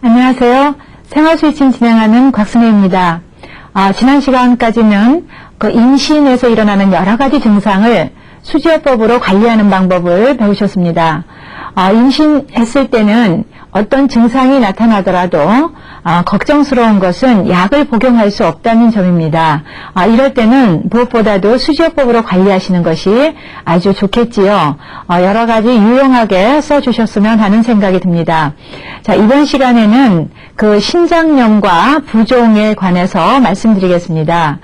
안녕하세요. 생활스위칭 진행하는 곽순혜입니다. 지난 시간까지는 그 임신에서 일어나는 여러 가지 증상을 수지어법으로 관리하는 방법을 배우셨습니다. 임신했을 때는 어떤 증상이 나타나더라도 걱정스러운 것은 약을 복용할 수 없다는 점입니다. 이럴 때는 무엇보다도 수지어법으로 관리하시는 것이 아주 좋겠지요. 여러 가지 유용하게 써주셨으면 하는 생각이 듭니다. 자, 이번 시간에는 그 신장염과 부종에 관해서 말씀드리겠습니다.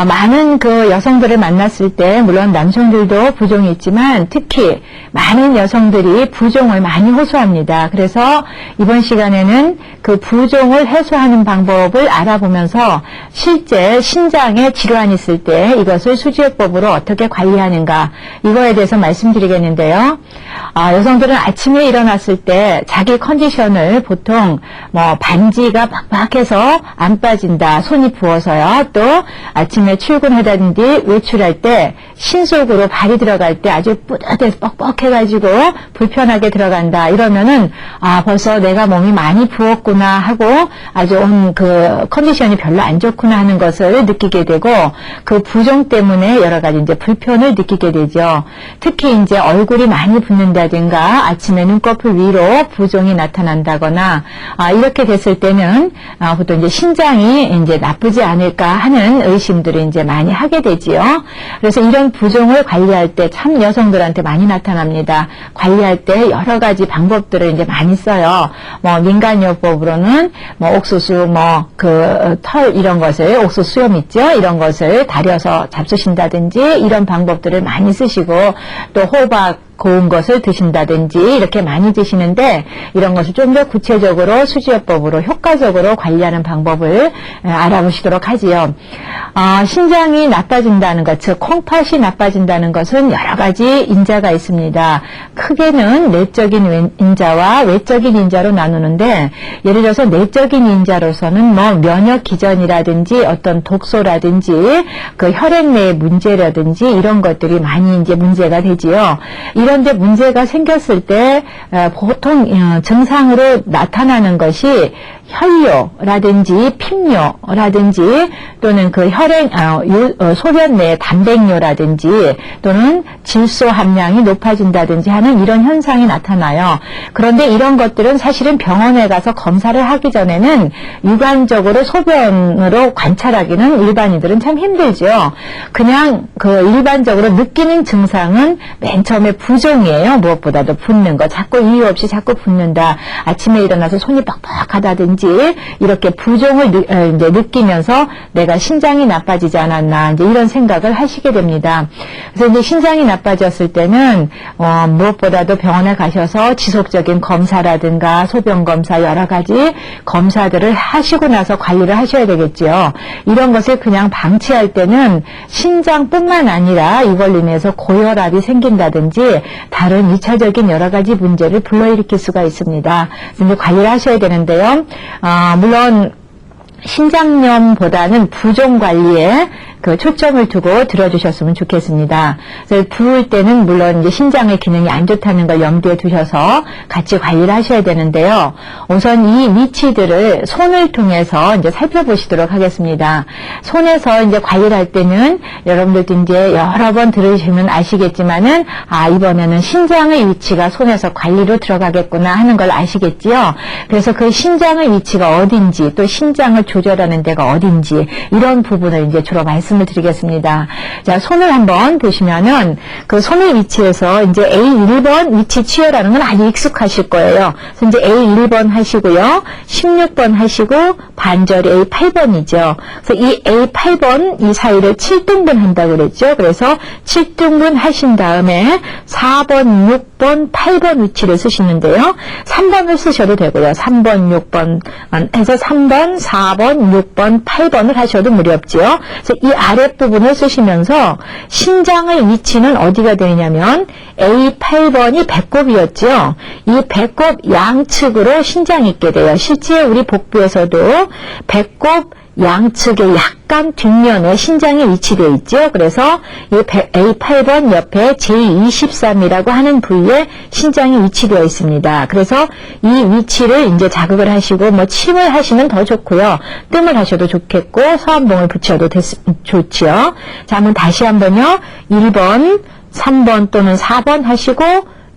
많은 그 여성들을 만났을 때 물론 남성들도 부종이 있지만 특히 많은 여성들이 부종을 많이 호소합니다. 그래서 이번 시간에는 그 부종을 해소하는 방법을 알아보면서 실제 신장에 질환이 있을 때 이것을 수지어법으로 어떻게 관리하는가 이거에 대해서 말씀드리겠는데요. 여성들은 아침에 일어났을 때 자기 컨디션을 보통 반지가 빡빡해서 안 빠진다, 손이 부어서요. 또 아침에 출근하다든지 외출할 때 신속으로 발이 들어갈 때 아주 뿌듯해서 뻑뻑해가지고 불편하게 들어간다. 이러면은 벌써 내가 몸이 많이 부었구나 하고 아주 그 컨디션이 별로 안 좋구나 하는 것을 느끼게 되고 그 부종 때문에 여러 가지 이제 불편을 느끼게 되죠. 특히 이제 얼굴이 많이 붓는다든가 아침에 눈꺼풀 위로 부종이 나타난다거나 이렇게 됐을 때는 보통 이제 신장이 이제 나쁘지 않을까 하는 의심들을 이제 많이 하게 되지요. 그래서 이런 부종을 관리할 때 참 여성들한테 많이 나타납니다. 관리할 때 여러 가지 방법들을 이제 많이 써요. 민간요법으로는 옥수수 털 이런 것을 옥수수 수염 있죠? 이런 것을 다려서 잡수신다든지 이런 방법들을 많이 쓰시고 또 호박 고운 것을 드신다든지 이렇게 많이 드시는데 이런 것을 좀 더 구체적으로 수지어법으로 효과적으로 관리하는 방법을 알아보시도록 하지요. 신장이 나빠진다는 것, 즉 콩팥이 나빠진다는 것은 여러 가지 인자가 있습니다. 크게는 내적인 인자와 외적인 인자로 나누는데 예를 들어서 내적인 인자로서는 면역 기전이라든지 어떤 독소라든지 그 혈액 내의 문제라든지 이런 것들이 많이 이제 문제가 되지요. 이런데 문제가 생겼을 때 보통 증상으로 나타나는 것이 혈뇨라든지 핏뇨라든지 또는 그 혈액 소변 내 단백뇨라든지 또는 질소 함량이 높아진다든지 하는 이런 현상이 나타나요. 그런데 이런 것들은 사실은 병원에 가서 검사를 하기 전에는 육안적으로 소변으로 관찰하기는 일반인들은 참 힘들죠. 그냥 그 일반적으로 느끼는 증상은 맨 처음에 부종이에요. 무엇보다도 붓는 거, 자꾸 이유 없이 자꾸 붓는다. 아침에 일어나서 손이 뻑뻑하다든지 이렇게 부종을 이제 느끼면서 내가 신장이 나빠지지 않았나 이제 이런 생각을 하시게 됩니다. 그래서 이제 신장이 나빠졌을 때는 무엇보다도 병원에 가셔서 지속적인 검사라든가 소변 검사 여러 가지 검사들을 하시고 나서 관리를 하셔야 되겠지요. 이런 것을 그냥 방치할 때는 신장뿐만 아니라 이걸로 인해서 고혈압이 생긴다든지 다른 2차적인 여러 가지 문제를 불러일으킬 수가 있습니다. 그래서 이제 관리를 하셔야 되는데요. 물론 신장염보다는 부종 관리에 그 초점을 두고 들어주셨으면 좋겠습니다. 그래서 부을 때는 물론 이제 신장의 기능이 안 좋다는 걸 염두에 두셔서 같이 관리를 하셔야 되는데요. 우선 이 위치들을 손을 통해서 이제 살펴보시도록 하겠습니다. 손에서 이제 관리를 할 때는 여러분들도 이제 여러 번 들으시면 아시겠지만은 이번에는 신장의 위치가 손에서 관리로 들어가겠구나 하는 걸 아시겠지요. 그래서 그 신장의 위치가 어딘지 또 신장을 조절하는 데가 어딘지 이런 부분을 이제 주로 말씀을 드리겠습니다. 자, 손을 한번 보시면은 그 손의 위치에서 이제 A1번 위치 취해라는 건 아주 익숙하실 거예요. 그래서 이제 A1번 하시고요. 16번 하시고 반절이 A8번이죠. 그래서 이 A8번 이 사이를 7등분 한다고 그랬죠. 그래서 7등분 하신 다음에 4번, 6번, 8번 위치를 쓰시는데요. 3번을 쓰셔도 되고요. 3번, 6번 해서 3번, 4번, 6번, 8번을 하셔도 무렵지요. 그래서 이 아랫부분을 쓰시면서 신장의 위치는 어디가 되냐면 A8번이 배꼽이었죠. 이 배꼽 양측으로 신장이 있게 돼요. 실제 우리 복부에서도 배꼽 양측의 약간 뒷면에 신장이 위치되어 있죠. 그래서 이 A8번 옆에 J23이라고 하는 부위에 신장이 위치되어 있습니다. 그래서 이 위치를 이제 자극을 하시고 뭐 침을 하시면 더 좋고요. 뜸을 하셔도 좋겠고 서한봉을 붙여도 좋지요. 자, 한번 다시 한번요. 1번, 3번 또는 4번 하시고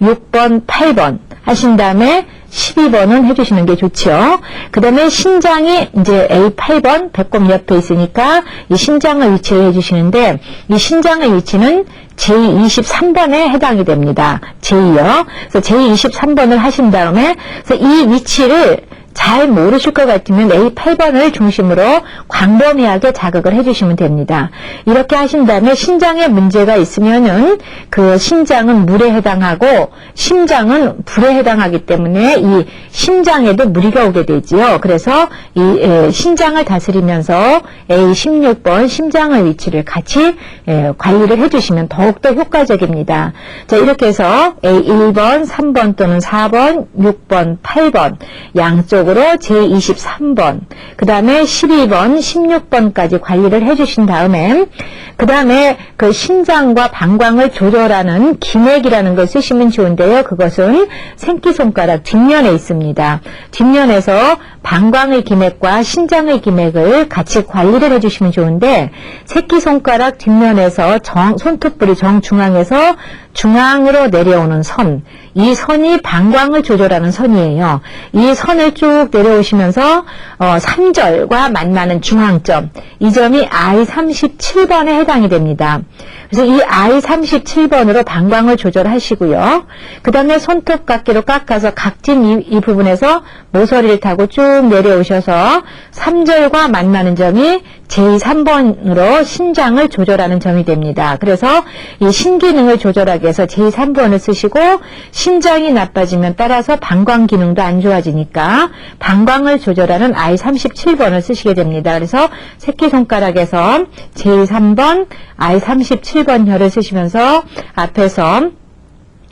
6번, 8번 하신 다음에 12번은 해주시는 게 좋죠. 그 다음에 신장이 이제 A8번 배꼽 옆에 있으니까 이 신장의 위치를 해주시는데 이 신장의 위치는 J23번에 해당이 됩니다. J요. 그래서 J23번을 하신 다음에 그래서 이 위치를 잘 모르실 것 같으면 A8번을 중심으로 광범위하게 자극을 해주시면 됩니다. 이렇게 하신 다음에 신장에 문제가 있으면은 그 신장은 물에 해당하고 심장은 불에 해당하기 때문에 이 심장에도 무리가 오게 되지요. 그래서 이 신장을 다스리면서 A16번 심장의 위치를 같이 관리를 해주시면 더욱더 효과적입니다. 자, 이렇게 해서 A1번, 3번 또는 4번, 6번, 8번 양쪽 제23번, 그 다음에 12번, 16번까지 관리를 해주신 다음에 그 다음에 그 신장과 방광을 조절하는 기맥이라는 걸 쓰시면 좋은데요. 그것은 새끼손가락 뒷면에 있습니다. 뒷면에서 방광의 기맥과 신장의 기맥을 같이 관리를 해주시면 좋은데 새끼손가락 뒷면에서 손톱부리 정중앙에서 중앙으로 내려오는 선, 이 선이 방광을 조절하는 선이에요. 이 선을 쭉 내려오시면서 3절과 만나는 중앙점, 이 점이 I37번에 해당이 됩니다. 그래서 이 I37번으로 방광을 조절하시고요. 그 다음에 손톱깎이로 깎아서 각진 이 부분에서 모서리를 타고 쭉 내려오셔서 3절과 만나는 점이 제3번으로 신장을 조절하는 점이 됩니다. 그래서 이 신기능을 조절하기 위해서 제3번을 쓰시고 신장이 나빠지면 따라서 방광 기능도 안 좋아지니까 방광을 조절하는 I37번을 쓰시게 됩니다. 그래서 새끼손가락에서 제3번, I37번 혈을 쓰시면서 앞에서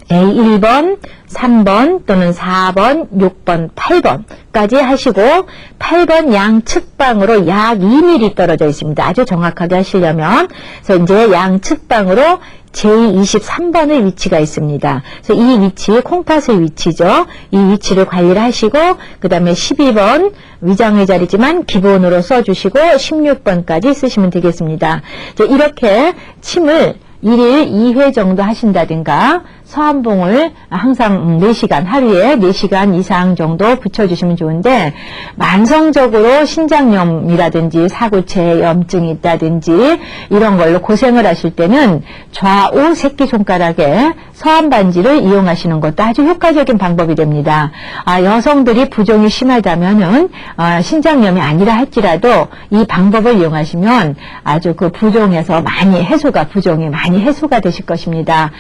A1번, 3번 또는 4번, 6번, 8번까지 하시고 8번 양측방으로 약 2mm 떨어져 있습니다. 아주 정확하게 하시려면 그래서 이제 양측방으로 J23번의 위치가 있습니다. 그래서 이 위치, 콩팥의 위치죠. 이 위치를 관리를 하시고 그 다음에 12번 위장의 자리지만 기본으로 써주시고 16번까지 쓰시면 되겠습니다. 이렇게 침을 1일 2회 정도 하신다든가 서한봉을 항상 4시간, 하루에 4시간 이상 정도 붙여주시면 좋은데 만성적으로 신장염이라든지 사구체 염증이 있다든지 이런 걸로 고생을 하실 때는 좌우 새끼손가락에 서한반지를 이용하시는 것도 아주 효과적인 방법이 됩니다. 여성들이 부종이 심하다면은 신장염이 아니라 할지라도 이 방법을 이용하시면 아주 그 부종에서 부종이 많이 해소가 되실 것입니다.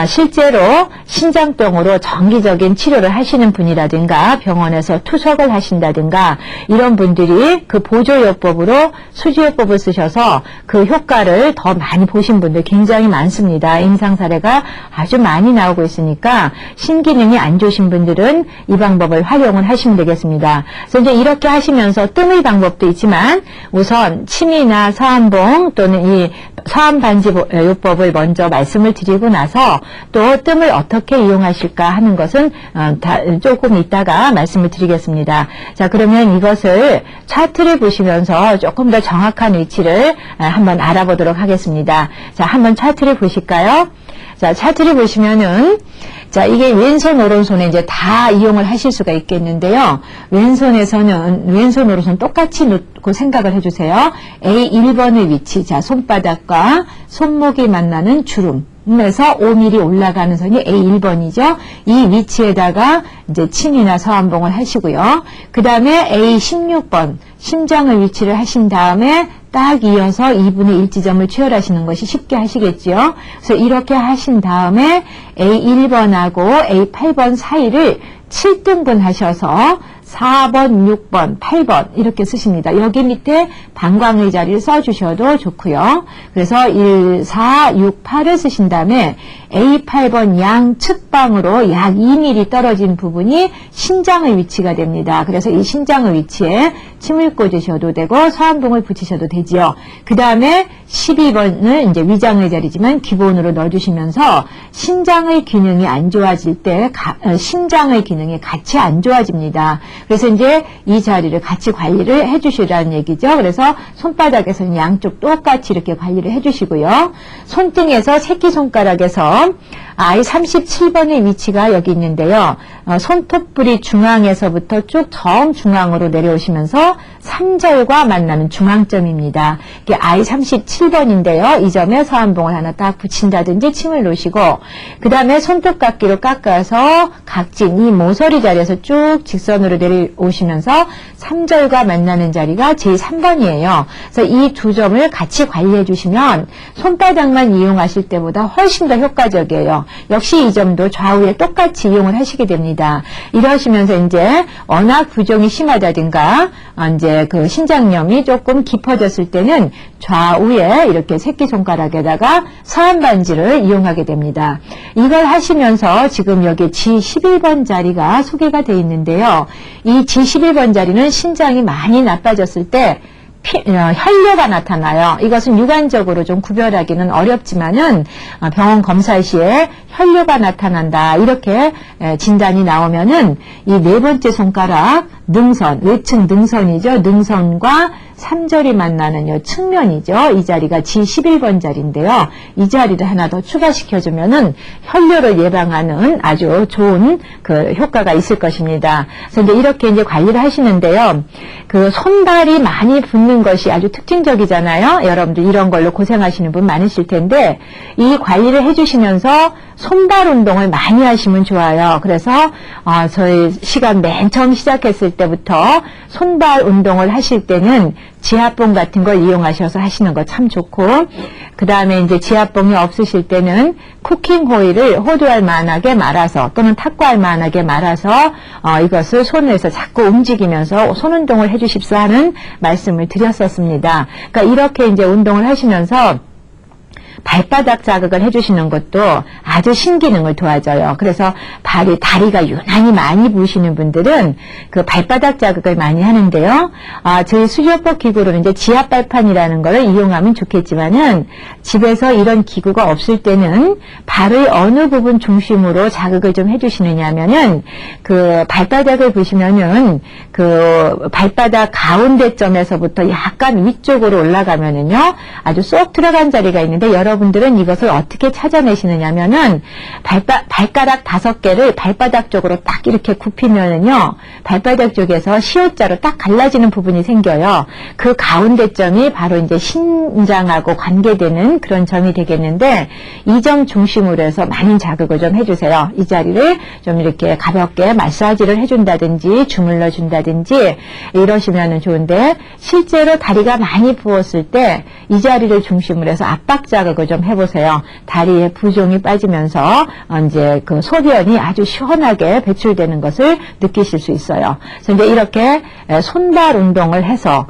실제로 신장병으로 정기적인 치료를 하시는 분이라든가 병원에서 투석을 하신다든가 이런 분들이 그 보조요법으로 수지요법을 쓰셔서 그 효과를 더 많이 보신 분들 굉장히 많습니다. 임상 사례가 아주 많이 나오고 있으니까 신기능이 안 좋으신 분들은 이 방법을 활용을 하시면 되겠습니다. 그래서 이제 이렇게 하시면서 뜸의 방법도 있지만 우선 침이나 서한봉 또는 이 서한반지 요법을 먼저 말씀을 드리고 나서 또 뜸을 어떻게 이용하실까 하는 것은 조금 이따가 말씀을 드리겠습니다. 자, 그러면 이것을 차트를 보시면서 조금 더 정확한 위치를 한번 알아보도록 하겠습니다. 자, 한번 차트를 보실까요? 자, 차트를 보시면은 자, 이게 왼손, 오른손에 이제 다 이용을 하실 수가 있겠는데요. 왼손, 오른손 똑같이 놓고 생각을 해주세요. A1번의 위치, 자, 손바닥과 손목이 만나는 주름에서 5mm 올라가는 선이 A1번이죠. 이 위치에다가 이제 침이나 서한봉을 하시고요. 그 다음에 A16번, 심장의 위치를 하신 다음에 딱 이어서 2분의 1 지점을 취혈하시는 것이 쉽게 하시겠죠. 그래서 이렇게 하신 다음에 A1번하고 A8번 사이를 7등분 하셔서 4번, 6번, 8번 이렇게 쓰십니다. 여기 밑에 방광의 자리를 써주셔도 좋고요. 그래서 1, 4, 6, 8을 쓰신 다음에 A8번 양측방으로 약 2mm 떨어진 부분이 신장의 위치가 됩니다. 그래서 이 신장의 위치에 침을 꽂으셔도 되고 서한봉을 붙이셔도 되지요. 그 다음에 12번을 이제 위장의 자리지만 기본으로 넣어주시면서 신장의 기능이 안 좋아질 때 신장의 기능이 같이 안 좋아집니다. 그래서 이제 이 자리를 같이 관리를 해주시라는 얘기죠. 그래서 손바닥에서는 양쪽 똑같이 이렇게 관리를 해주시고요. 손등에서 새끼손가락에서 I37번의 위치가 여기 있는데요. 손톱부리 중앙에서부터 쭉 정중앙으로 내려오시면서 3절과 만나는 중앙점입니다. 이게 I37번인데요. 이 점에 서한봉을 하나 딱 붙인다든지 침을 놓으시고 그 다음에 손톱깎이로 깎아서 각진 이 모서리 자리에서 쭉 직선으로 내려오시면서 3절과 만나는 자리가 제3번이에요. 그래서 이 두 점을 같이 관리해 주시면 손바닥만 이용하실 때보다 훨씬 더 효과적이에요. 역시 이 점도 좌우에 똑같이 이용을 하시게 됩니다. 이러시면서 이제 워낙 부종이 심하다든가 이제 그 신장염이 조금 깊어졌을 때는 좌우에 이렇게 새끼손가락에다가 서한반지를 이용하게 됩니다. 이걸 하시면서 지금 여기 G11번 자리가 소개가 되어 있는데요. 이 G11번 자리는 신장이 많이 나빠졌을 때 혈뇨가 나타나요. 이것은 육안적으로 좀 구별하기는 어렵지만은 병원 검사 시에 혈뇨가 나타난다 이렇게 진단이 나오면은 이 네 번째 손가락 능선, 외측 능선이죠. 능선과 3절이 만나는 이 측면이죠. 이 자리가 G11번 자리인데요. 이 자리를 하나 더 추가시켜주면은 혈뇨를 예방하는 아주 좋은 그 효과가 있을 것입니다. 그래서 이제 이렇게 이제 관리를 하시는데요. 그 손발이 많이 붓는 것이 아주 특징적이잖아요. 여러분들 이런 걸로 고생하시는 분 많으실 텐데 이 관리를 해주시면서 손발 운동을 많이 하시면 좋아요. 그래서 저희 시간 맨 처음 시작했을 때부터 손발 운동을 하실 때는 지압봉 같은 걸 이용하셔서 하시는 거 참 좋고 그 다음에 이제 지압봉이 없으실 때는 쿠킹 호일을 호두알 만하게 말아서 또는 탁구알 만하게 말아서 이것을 손에서 자꾸 움직이면서 손 운동을 해주십사 하는 말씀을 드렸었습니다. 그러니까 이렇게 이제 운동을 하시면서 발바닥 자극을 해주시는 것도 아주 신기능을 도와줘요. 그래서 다리가 유난히 많이 부으시는 분들은 그 발바닥 자극을 많이 하는데요. 저희 수조법 기구로는 이제 지압발판이라는 걸 이용하면 좋겠지만은 집에서 이런 기구가 없을 때는 발의 어느 부분 중심으로 자극을 좀 해주시느냐면은 그 발바닥을 보시면은 그 발바닥 가운데 점에서부터 약간 위쪽으로 올라가면은요 아주 쏙 들어간 자리가 있는데 여러분들은 이것을 어떻게 찾아내시느냐면은 발가락 5개를 발바닥 쪽으로 딱 이렇게 굽히면은요 발바닥 쪽에서 시옷자로 딱 갈라지는 부분이 생겨요. 그 가운데 점이 바로 이제 신장하고 관계되는 그런 점이 되겠는데 이 점 중심으로 해서 많은 자극을 좀 해주세요. 이 자리를 좀 이렇게 가볍게 마사지를 해준다든지 주물러 준다든지 이러시면 좋은데 실제로 다리가 많이 부었을 때 이 자리를 중심으로 해서 압박 자극을 좀 해보세요. 다리에 부종이 빠지면서 이제 그 소변이 아주 시원하게 배출되는 것을 느끼실 수 있어요. 그래서 이제 이렇게 손발 운동을 해서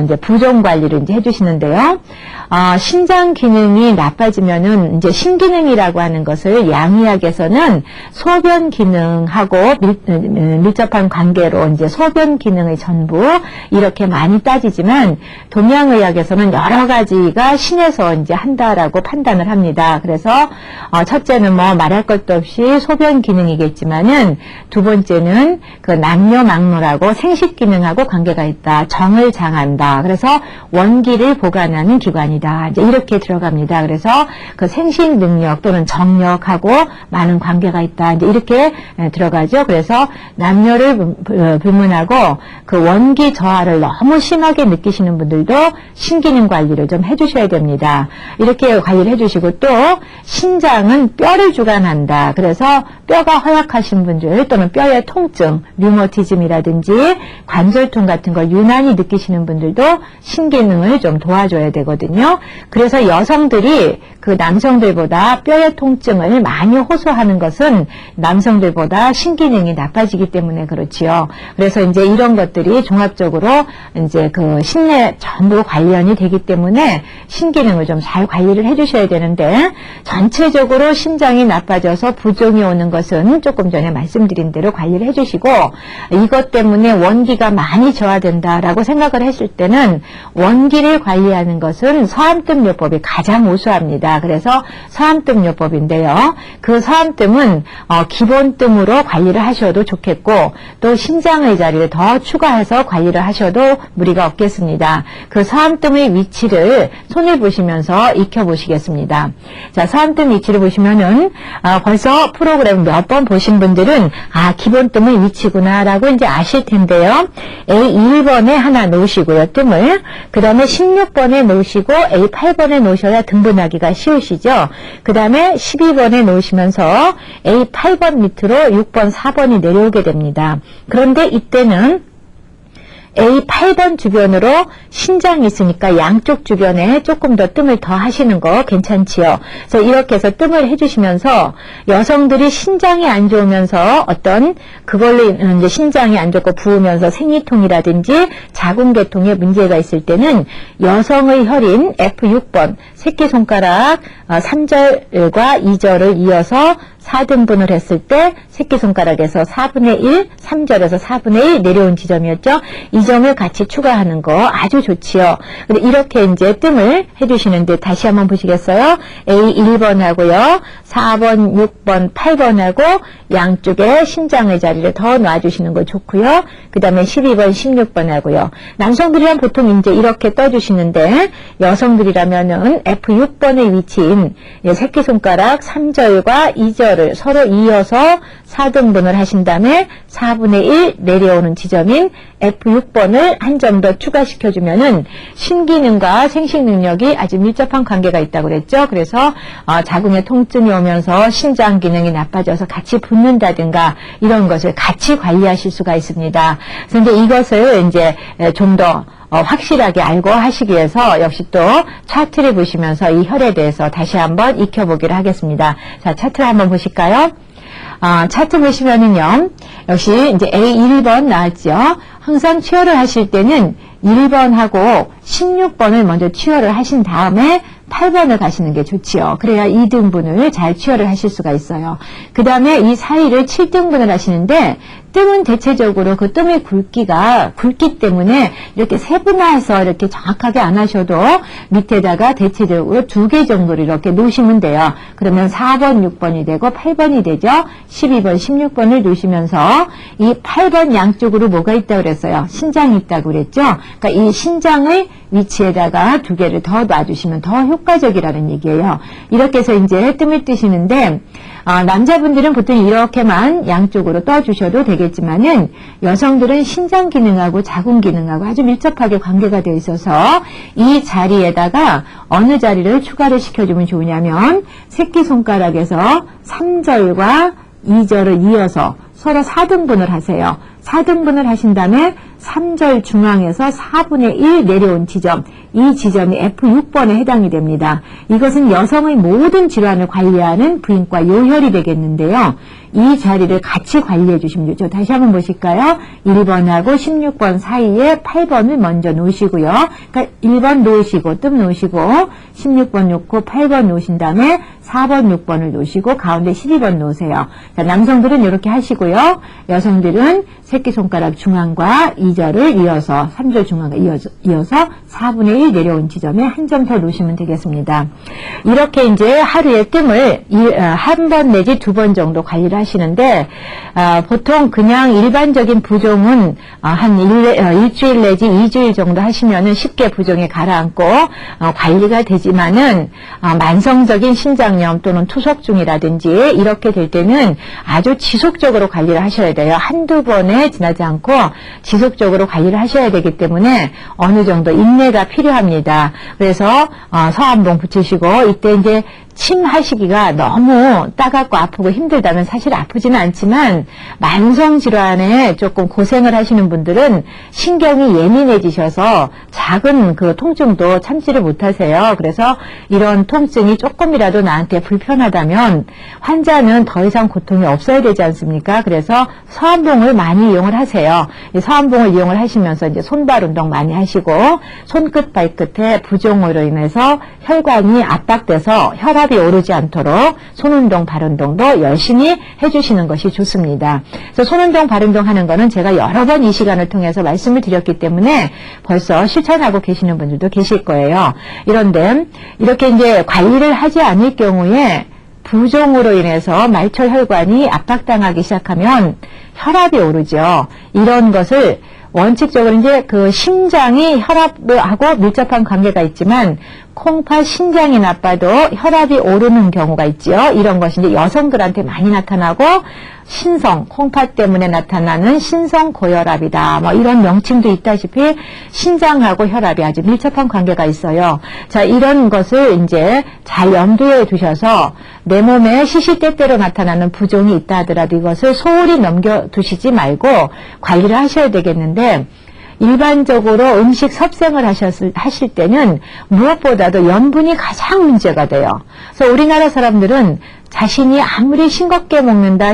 이제 부종 관리를 이제 해주시는데요. 신장 기능이 나빠지면은 이제 신기능이라고 하는 것을 양의학에서는 소변 기능하고 밀접한 관계로 이제 소변 기능의 전부 이렇게 많이 따지지만 동양의학에서는 여러 가지가 신에서 이제 한다라고 판단을 합니다. 그래서 첫째는 뭐 말할 것도 없이 소변 기능이겠지만은 두 번째는 그 남녀막노라고 생식 기능하고 관계가 있다. 정을 장한다. 그래서 원기를 보관하는 기관이다. 이제 이렇게 들어갑니다. 그래서 그 생식 능력 또는 정력하고 많은 관계가 있다. 이제 이렇게 들어가죠. 그래서 남녀를 불문하고 그 원기 저하를 너무 심하게 느끼시는 분들도 신기능 관리를 좀 해주셔야 됩니다. 이렇게 이렇게 관리를 해주시고, 또 신장은 뼈를 주관한다. 그래서 뼈가 허약하신 분들 또는 뼈의 통증, 류머티즘이라든지 관절통 같은 걸 유난히 느끼시는 분들도 신기능을 좀 도와줘야 되거든요. 그래서 여성들이 그 남성들보다 뼈의 통증을 많이 호소하는 것은 남성들보다 신기능이 나빠지기 때문에 그렇지요. 그래서 이제 이런 것들이 종합적으로 이제 그 신내 전부 관련이 되기 때문에 신기능을 좀 잘 관리를 해주셔야 되는데, 전체적으로 신장이 나빠져서 부종이 오는 것은 조금 전에 말씀드린 대로 관리를 해주시고, 이것 때문에 원기가 많이 저하된다라고 생각을 했을 때는 원기를 관리하는 것은 서암뜸요법이 가장 우수합니다. 그래서 서암뜸요법인데요. 그 서암뜸은 기본뜸으로 관리를 하셔도 좋겠고, 또 신장의 자리를 더 추가해서 관리를 하셔도 무리가 없겠습니다. 그 서암뜸의 위치를 손을 보시면서 익혀보시겠습니다. 자, 서암뜸 위치를 보시면은 벌써 프로그램 몇 번 보신 분들은 기본뜸의 위치구나 라고 이제 아실 텐데요. A1번에 하나 놓으시고요, 뜸을. 그 다음에 16번에 놓으시고 A8번에 놓으셔야 등분하기가 쉬우시죠. 그 다음에 12번에 놓으시면서 A8번 밑으로 6번, 4번이 내려오게 됩니다. 그런데 이때는 A8번 주변으로 신장이 있으니까 양쪽 주변에 조금 더 뜸을 더 하시는 거 괜찮지요. 그래서 이렇게 해서 뜸을 해주시면서 여성들이 신장이 안 좋으면서 어떤 그걸로 이제 신장이 안 좋고 부으면서 생리통이라든지 자궁계통에 문제가 있을 때는 여성의 혈인 F6번 새끼손가락 3절과 2절을 이어서 4등분을 했을 때 새끼손가락에서 4분의 1, 3절에서 4분의 1 내려온 지점이었죠. 이 점을 같이 추가하는 거 아주 좋지요. 근데 이렇게 이제 뜸을 해주시는데 다시 한번 보시겠어요? A1번하고요. 4번, 6번, 8번하고 양쪽에 신장의 자리를 더 놔주시는 거 좋고요. 그 다음에 12번, 16번하고요. 남성들이란 보통 이제 이렇게 떠주시는데 여성들이라면은 F6번의 위치인 새끼손가락 3절과 2절을 서로 이어서 4등분을 하신 다음에 4분의 1 내려오는 지점인 F6번을 한 점 더 추가시켜주면은 신기능과 생식 능력이 아주 밀접한 관계가 있다고 그랬죠. 그래서 자궁에 통증이 오면서 신장 기능이 나빠져서 같이 붓는다든가 이런 것을 같이 관리하실 수가 있습니다. 그런데 이것을 이제 좀 더 확실하게 알고 하시기 위해서 역시 또 차트를 보시면서 이 혈에 대해서 다시 한번 익혀보기를 하겠습니다. 자, 차트를 한번 보실까요? 차트 보시면은요, 역시 이제 A1번 나왔죠. 항상 치열을 하실 때는 1번하고 16번을 먼저 치열을 하신 다음에 8번을 가시는 게 좋지요. 그래야 2등분을 잘 치열을 하실 수가 있어요. 그 다음에 이 사이를 7등분을 하시는데 뜸은 대체적으로 그 뜸의 굵기가 굵기 때문에 이렇게 세분화해서 이렇게 정확하게 안 하셔도 밑에다가 대체적으로 2개 정도를 이렇게 놓으시면 돼요. 그러면 4번, 6번이 되고 8번이 되죠. 12번, 16번을 놓으시면서 이 8번 양쪽으로 뭐가 있다고 그랬어요? 신장이 있다고 그랬죠. 그러니까 이 신장의 위치에다가 2개를 더 놔주시면 더 효과적이라는 얘기예요. 이렇게 해서 이제 뜸을 뜨시는데 남자분들은 보통 이렇게만 양쪽으로 떠주셔도 되겠지만은 여성들은 신장 기능하고 자궁 기능하고 아주 밀접하게 관계가 되어 있어서 이 자리에다가 어느 자리를 추가를 시켜주면 좋으냐면 새끼손가락에서 3절과 2절을 이어서 서로 4등분을 하세요. 4등분을 하신 다음에 3절 중앙에서 4분의 1 내려온 지점, 이 지점이 F6번에 해당이 됩니다. 이것은 여성의 모든 질환을 관리하는 부인과 요혈이 되겠는데요. 이 자리를 같이 관리해 주시면 좋죠. 다시 한번 보실까요? 1번하고 16번 사이에 8번을 먼저 놓으시고요. 그러니까 1번 놓으시고 뜸 놓으시고 16번 놓고 8번 놓으신 다음에 4번, 6번을 놓으시고 가운데 12번 놓으세요. 자, 남성들은 이렇게 하시고요. 여성들은 새끼손가락 중앙과 2절을 이어서 3절 중앙과 이어서 4분의 1 내려온 지점에 한 점 더 놓으시면 되겠습니다. 이렇게 이제 하루에 뜸을 한 번 내지 2번 정도 관리를 하시는데 보통 그냥 일반적인 부종은 한 일주일 내지 2주일 정도 하시면은 쉽게 부종에 가라앉고 관리가 되지만은 만성적인 신장염 또는 투석중이라든지 이렇게 될 때는 아주 지속적으로 관리를 하셔야 돼요. 한두 번에 지나지 않고 지속적으로 원칙적으로 관리를 하셔야 되기 때문에 어느 정도 인내가 필요합니다. 그래서 서한봉 붙이시고 이때 이제 침 하시기가 너무 따갑고 아프고 힘들다면 사실 아프지는 않지만 만성 질환에 조금 고생을 하시는 분들은 신경이 예민해지셔서 작은 그 통증도 참지를 못하세요. 그래서 이런 통증이 조금이라도 나한테 불편하다면 환자는 더 이상 고통이 없어야 되지 않습니까? 그래서 서한봉을 많이 이용을 하세요. 이 서한봉을 이용을 하시면서 이제 손발 운동 많이 하시고 손끝 발끝에 부종으로 인해서 혈관이 압박돼서 혈압이 오르지 않도록 손운동, 발운동도 열심히 해주시는 것이 좋습니다. 그래서 손운동, 발운동 하는 거는 제가 여러 번 이 시간을 통해서 말씀을 드렸기 때문에 벌써 실천하고 계시는 분들도 계실 거예요. 이런데 이렇게 이제 관리를 하지 않을 경우에 부종으로 인해서 말초 혈관이 압박당하기 시작하면 혈압이 오르죠. 이런 것을 원칙적으로 이제 그 심장이 혈압하고 밀접한 관계가 있지만 콩팥 신장이 나빠도 혈압이 오르는 경우가 있죠. 이런 것이 이제 여성들한테 많이 나타나고 신성, 콩팥 때문에 나타나는 신성 고혈압이다. 뭐 이런 명칭도 있다시피 신장하고 혈압이 아주 밀접한 관계가 있어요. 자, 이런 것을 이제 잘 염두에 두셔서 내 몸에 시시때때로 나타나는 부종이 있다 하더라도 이것을 소홀히 넘겨두시지 말고 관리를 하셔야 되겠는데 일반적으로 음식 섭생을 하실 때는 무엇보다도 염분이 가장 문제가 돼요. 그래서 우리나라 사람들은 자신이 아무리 싱겁게 먹는다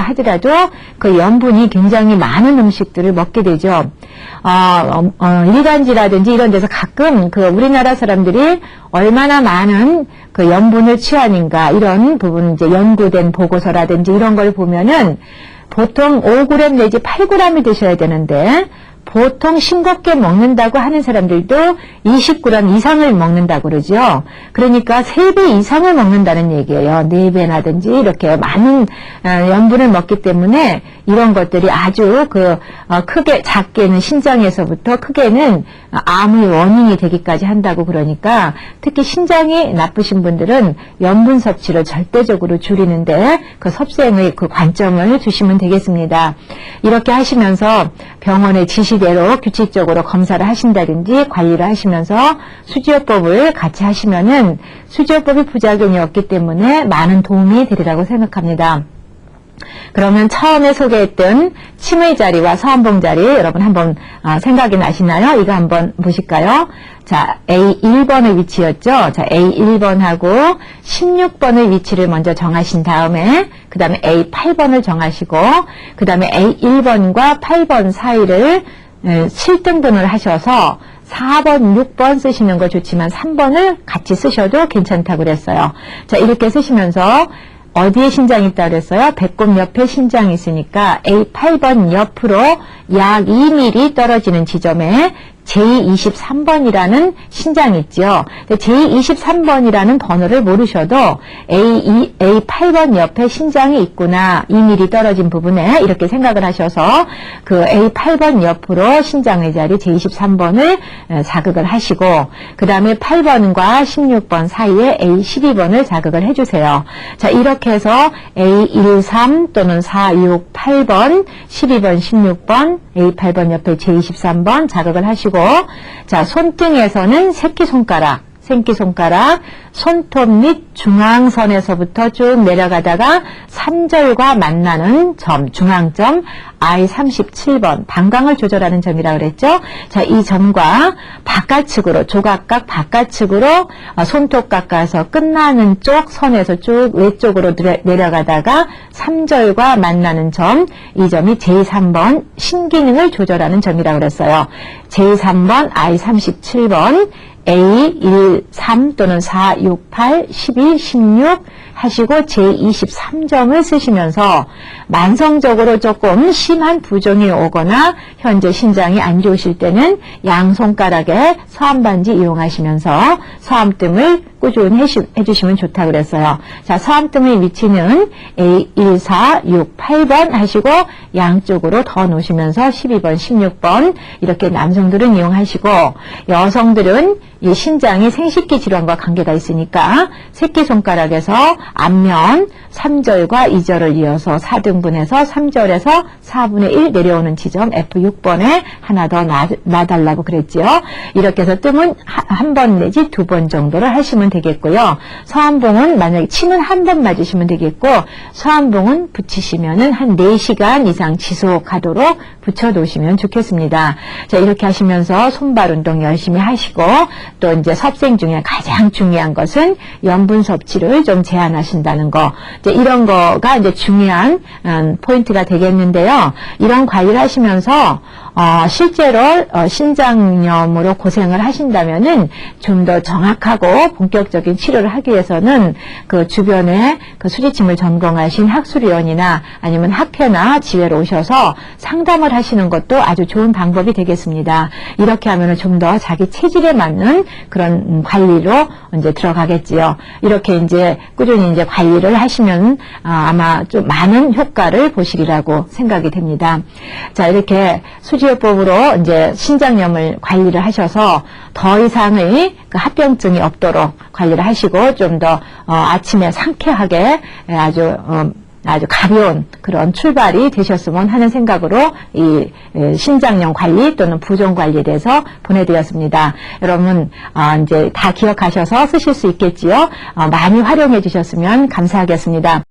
하더라도 그 염분이 굉장히 많은 음식들을 먹게 되죠. 일간지라든지 이런 데서 가끔 그 우리나라 사람들이 얼마나 많은 그 염분을 취하는가 이런 부분 이제 연구된 보고서라든지 이런 걸 보면은 보통 5g 내지 8g이 드셔야 되는데 보통 싱겁게 먹는다고 하는 사람들도 20g 이상을 먹는다고 그러죠. 그러니까 3배 이상을 먹는다는 얘기예요. 4배나든지 이렇게 많은 염분을 먹기 때문에 이런 것들이 아주 크게 작게는 신장에서부터 크게는 암의 원인이 되기까지 한다고 그러니까 특히 신장이 나쁘신 분들은 염분 섭취를 절대적으로 줄이는데 그 섭생의 그 관점을 주시면 되겠습니다. 이렇게 하시면서 병원의 지시대로 규칙적으로 검사를 하신다든지 관리를 하시면서 수지요법을 같이 하시면은 수지요법이 부작용이 없기 때문에 많은 도움이 되리라고 생각합니다. 그러면 처음에 소개했던 침의 자리와 서한봉 자리 여러분 한번 생각이 나시나요? 이거 한번 보실까요? 자, A1번의 위치였죠? 자, A1번하고 16번의 위치를 먼저 정하신 다음에 그 다음에 A8번을 정하시고 그 다음에 A1번과 8번 사이를 7등분을 하셔서 4번, 6번 쓰시는 거 좋지만 3번을 같이 쓰셔도 괜찮다고 그랬어요. 자, 이렇게 쓰시면서 어디에 신장이 있다고 그랬어요? 배꼽 옆에 신장이 있으니까 A8번 옆으로 약 2mm 떨어지는 지점에 제23번이라는 신장이 있죠. 제23번이라는 번호를 모르셔도 A8번 옆에 신장이 있구나. 2mm 떨어진 부분에 이렇게 생각을 하셔서 그 A8번 옆으로 신장의 자리 제23번을 자극을 하시고 그 다음에 8번과 16번 사이에 A12번을 자극을 해주세요. 자, 이렇게 해서 A13 또는 4, 6, 8번, 12번, 16번, A8번 옆에 제23번 자극을 하시고 자, 손등에서는 새끼손가락, 손톱 및 중앙선에서부터 쭉 내려가다가 3절과 만나는 점, 중앙점 I37번, 방광을 조절하는 점이라고 그랬죠. 자, 이 점과 바깥측으로, 조각각 바깥측으로 손톱 깎아서 끝나는 쪽 선에서 쭉 외쪽으로 내려가다가 3절과 만나는 점, 이 점이 제3번 신기능을 조절하는 점이라고 그랬어요. 제3번 I37번 A13 또는 4, 6, 8, 12, 16 하시고 제23점을 쓰시면서 만성적으로 조금 심한 부종이 오거나 현재 신장이 안 좋으실 때는 양손가락에 서암반지 이용하시면서 서암뜸을 꾸준히 해주시면 좋다고 그랬어요. 자, 서암뜸의 위치는 A1, 4, 6, 8번 하시고 양쪽으로 더 놓으시면서 12번, 16번 이렇게 남성들은 이용하시고 여성들은 이 신장이 생식기 질환과 관계가 있으니까 새끼손가락에서 앞면 3절과 2절을 이어서 4등분해서 3절에서 4분의 1 내려오는 지점 F6번에 하나 더 놔달라고 그랬지요. 이렇게 해서 뜸은 한 번 내지 2번 정도를 하시면 되겠고요. 서한봉은 만약에 침은 한 번 맞으시면 되겠고 서한봉은 붙이시면은 한 4시간 이상 지속하도록 붙여 놓으시면 좋겠습니다. 자, 이렇게 하시면서 손발 운동 열심히 하시고 또 이제 섭생 중에 가장 중요한 것은 염분 섭취를 좀 제한하신다는 거. 이제 이런 거가 이제 중요한 포인트가 되겠는데요. 이런 관리를 하시면서 실제로 신장염으로 고생을 하신다면은 좀 더 정확하고 본격적인 치료를 하기 위해서는 그 주변에 그 수지침을 전공하신 학술위원이나 아니면 학회나 지회로 오셔서 상담을 하시는 것도 아주 좋은 방법이 되겠습니다. 이렇게 하면은 좀 더 자기 체질에 맞는 그런 관리로 이제 들어가겠지요. 이렇게 이제 꾸준히 이제 관리를 하시면 아마 좀 많은 효과를 보시리라고 생각이 됩니다. 자, 이렇게 수지요법으로 이제 신장염을 관리를 하셔서 더 이상의 그 합병증이 없도록 관리를 하시고 좀 더 아침에 상쾌하게 아주 가벼운 그런 출발이 되셨으면 하는 생각으로 이 신장염 관리 또는 부종 관리에 대해서 보내드렸습니다. 여러분 이제 다 기억하셔서 쓰실 수 있겠지요. 많이 활용해 주셨으면 감사하겠습니다.